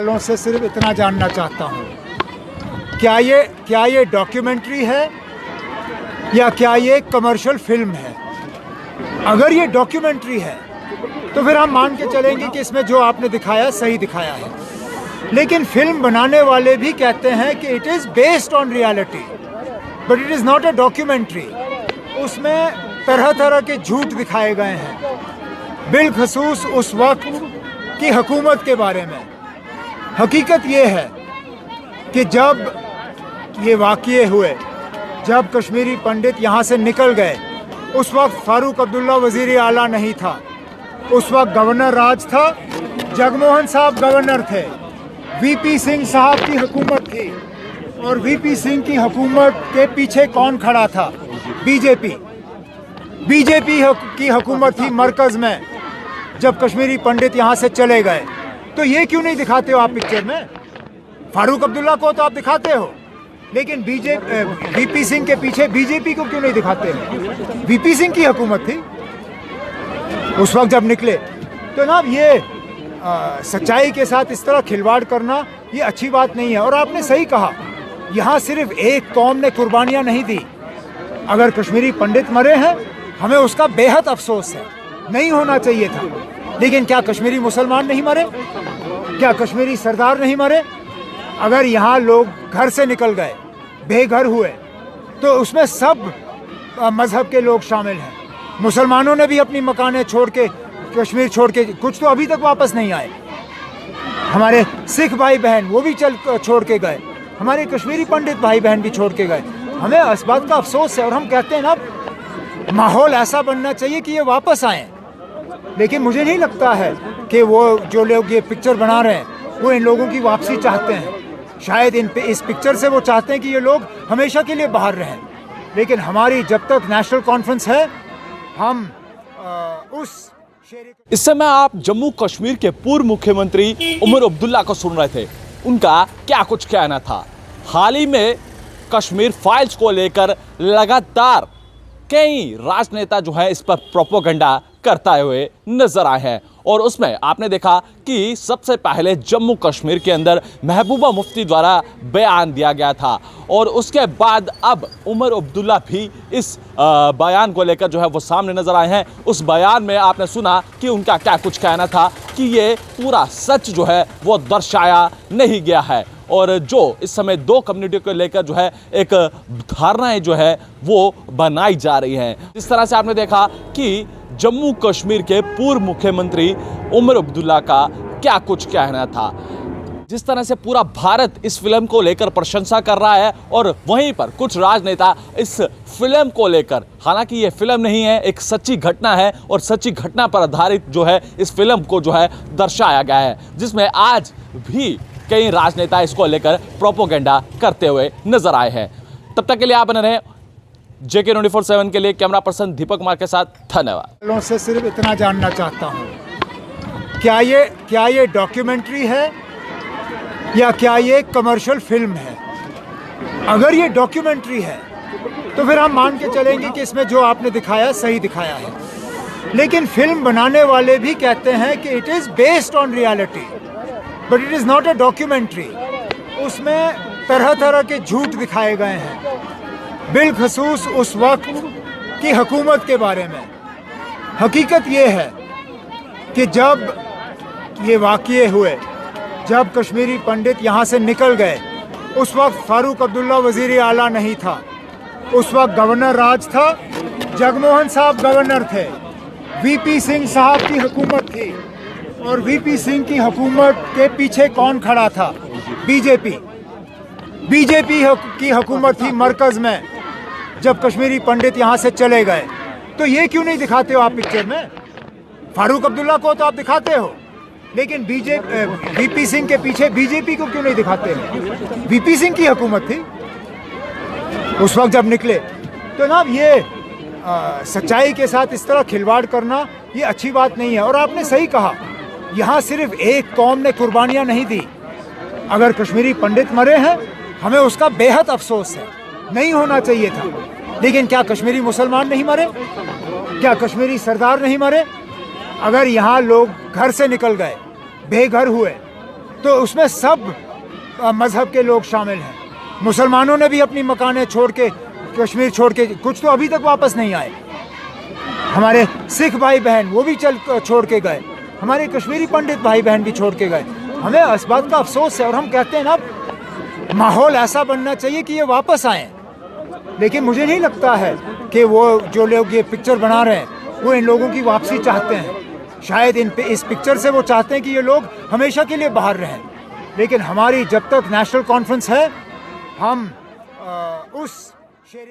से सिर्फ इतना जानना चाहता हूँ, क्या ये डॉक्यूमेंट्री है या क्या ये कमर्शियल फिल्म है? अगर ये डॉक्यूमेंट्री है तो फिर हम मान के चलेंगे कि इसमें जो आपने दिखाया सही दिखाया है, लेकिन फिल्म बनाने वाले भी कहते हैं कि it is based on reality but it is not a documentary. उसमें तरह तरह के झूठ दिखाए गए हैं, बिलखसूस उस वक्त की हुकूमत के बारे में। हकीकत ये है कि जब ये वाक़ये हुए, जब कश्मीरी पंडित यहाँ से निकल गए, उस वक्त फारूक अब्दुल्ला वज़ीर आला नहीं था, उस वक्त गवर्नर राज था, जगमोहन साहब गवर्नर थे, वीपी सिंह साहब की हुकूमत थी। और वीपी सिंह की हुकूमत के पीछे कौन खड़ा था? बीजेपी की हुकूमत थी मरकज़ में। जब कश्मीरी पंडित यहाँ से चले गए तो ये क्यों नहीं दिखाते हो आप पिक्चर में? फारूक अब्दुल्ला को तो आप दिखाते हो, लेकिन वीपी सिंह के पीछे बीजेपी को क्यों नहीं दिखाते हो? वीपी सिंह की हुकूमत थी उस वक्त जब निकले। तो ना ये सच्चाई के साथ इस तरह खिलवाड़ करना ये अच्छी बात नहीं है। और आपने सही कहा, यहाँ सिर्फ एक कौम ने कुर्बानियाँ नहीं दी। अगर कश्मीरी पंडित मरे हैं, हमें उसका बेहद अफसोस है, नहीं होना चाहिए था। लेकिन क्या कश्मीरी मुसलमान नहीं मरे? क्या कश्मीरी सरदार नहीं मरे? अगर यहाँ लोग घर से निकल गए, बेघर हुए, तो उसमें सब मज़हब के लोग शामिल हैं। मुसलमानों ने भी अपनी मकानें छोड़ के, कश्मीर छोड़ के, कुछ तो अभी तक वापस नहीं आए। हमारे सिख भाई बहन वो भी छोड़ के गए, हमारे कश्मीरी पंडित भाई बहन भी छोड़ के गए। हमें इस बात का अफसोस है और हम कहते हैं ना, माहौल ऐसा बनना चाहिए कि ये वापस आएँ। लेकिन मुझे नहीं लगता है कि वो जो लोग ये पिक्चर बना रहे हैं वो इन लोगों की वापसी चाहते हैं। शायद इस पिक्चर से वो चाहते हैं कि ये लोग हमेशा के लिए बाहर रहें। लेकिन हमारी जब तक नेशनल कॉन्फ्रेंस है, हम इस समय आप जम्मू कश्मीर के पूर्व मुख्यमंत्री उमर अब्दुल्ला को सुन रहे थे। उनका क्या कुछ कहना था। हाल ही में कश्मीर फाइल्स को लेकर लगातार कई राजनेता जो है इस पर प्रोपेगेंडा करते हुए नजर आए हैं। और उसमें आपने देखा कि सबसे पहले जम्मू कश्मीर के अंदर महबूबा मुफ्ती द्वारा बयान दिया गया था, और उसके बाद अब उमर अब्दुल्ला भी इस बयान को लेकर जो है वो सामने नजर आए हैं। उस बयान में आपने सुना कि उनका क्या कुछ कहना था कि ये पूरा सच जो है वो दर्शाया नहीं गया है, और जो इस समय दो कम्युनिटी को लेकर जो है एक धारणाएं जो है वो बनाई जा रही हैं। जिस तरह से आपने देखा कि जम्मू कश्मीर के पूर्व मुख्यमंत्री उमर अब्दुल्ला का क्या कुछ कहना था, जिस तरह से पूरा भारत इस फिल्म को लेकर प्रशंसा कर रहा है, और वहीं पर कुछ राजनेता इस फिल्म को लेकर, हालांकि ये फिल्म नहीं है, एक सच्ची घटना है और सच्ची घटना पर आधारित जो है इस फिल्म को जो है दर्शाया गया है, जिसमें आज भी कई राजनेता इसको लेकर प्रोपेगेंडा करते हुए नजर आए हैं। तब तक के लिए आप बने रहे JK 24/7 के लिए। कैमरा पर्सन दीपक कुमार के साथ, धन्यवाद। से सिर्फ इतना जानना चाहता हूँ, क्या ये डॉक्यूमेंट्री है या क्या ये कमर्शियल फिल्म है? अगर ये डॉक्यूमेंट्री है तो फिर हम मान के चलेंगे कि इसमें जो आपने दिखाया सही दिखाया है, लेकिन फिल्म बनाने वाले भी कहते हैं कि it is based on reality but it is not a documentary. उसमें तरह तरह के झूठ दिखाए गए हैं, बिलखसूस उस वक्त की हुकूमत के बारे में। हकीकत ये है कि जब ये वाक़ये हुए, जब कश्मीरी पंडित यहाँ से निकल गए, उस वक्त फारूक अब्दुल्ला वज़ीर आला नहीं था, उस वक्त गवर्नर राज था, जगमोहन साहब गवर्नर थे, वीपी सिंह साहब की हुकूमत थी। और वीपी सिंह की हुकूमत के पीछे कौन खड़ा था? बीजेपी की हुकूमत थी मरकज़ में। जब कश्मीरी पंडित यहाँ से चले गए तो ये क्यों नहीं दिखाते हो आप पिक्चर में? फारूक अब्दुल्ला को तो आप दिखाते हो, लेकिन वीपी सिंह के पीछे बीजेपी को क्यों नहीं दिखाते हो? वीपी सिंह की हुकूमत थी उस वक्त जब निकले। तो ना ये सच्चाई के साथ इस तरह खिलवाड़ करना ये अच्छी बात नहीं है। और आपने सही कहा, यहाँ सिर्फ एक कौम ने कुर्बानियाँ नहीं दी। अगर कश्मीरी पंडित मरे हैं, हमें उसका बेहद अफसोस है, नहीं होना चाहिए था। लेकिन क्या कश्मीरी मुसलमान नहीं मरे? क्या कश्मीरी सरदार नहीं मरे? अगर यहाँ लोग घर से निकल गए, बेघर हुए, तो उसमें सब मज़हब के लोग शामिल हैं। मुसलमानों ने भी अपनी मकानें छोड़ के, कश्मीर छोड़ के, कुछ तो अभी तक वापस नहीं आए। हमारे सिख भाई बहन वो भी छोड़ के गए, हमारे कश्मीरी पंडित भाई बहन भी छोड़ के गए। हमें इस बात का अफसोस है और हम कहते हैं ना, माहौल ऐसा बनना चाहिए कि ये वापस आए। लेकिन मुझे नहीं लगता है कि वो जो लोग ये पिक्चर बना रहे हैं वो इन लोगों की वापसी चाहते हैं। शायद इस पिक्चर से वो चाहते हैं कि ये लोग हमेशा के लिए बाहर रहें। लेकिन हमारी जब तक नेशनल कॉन्फ्रेंस है, हम उस शेर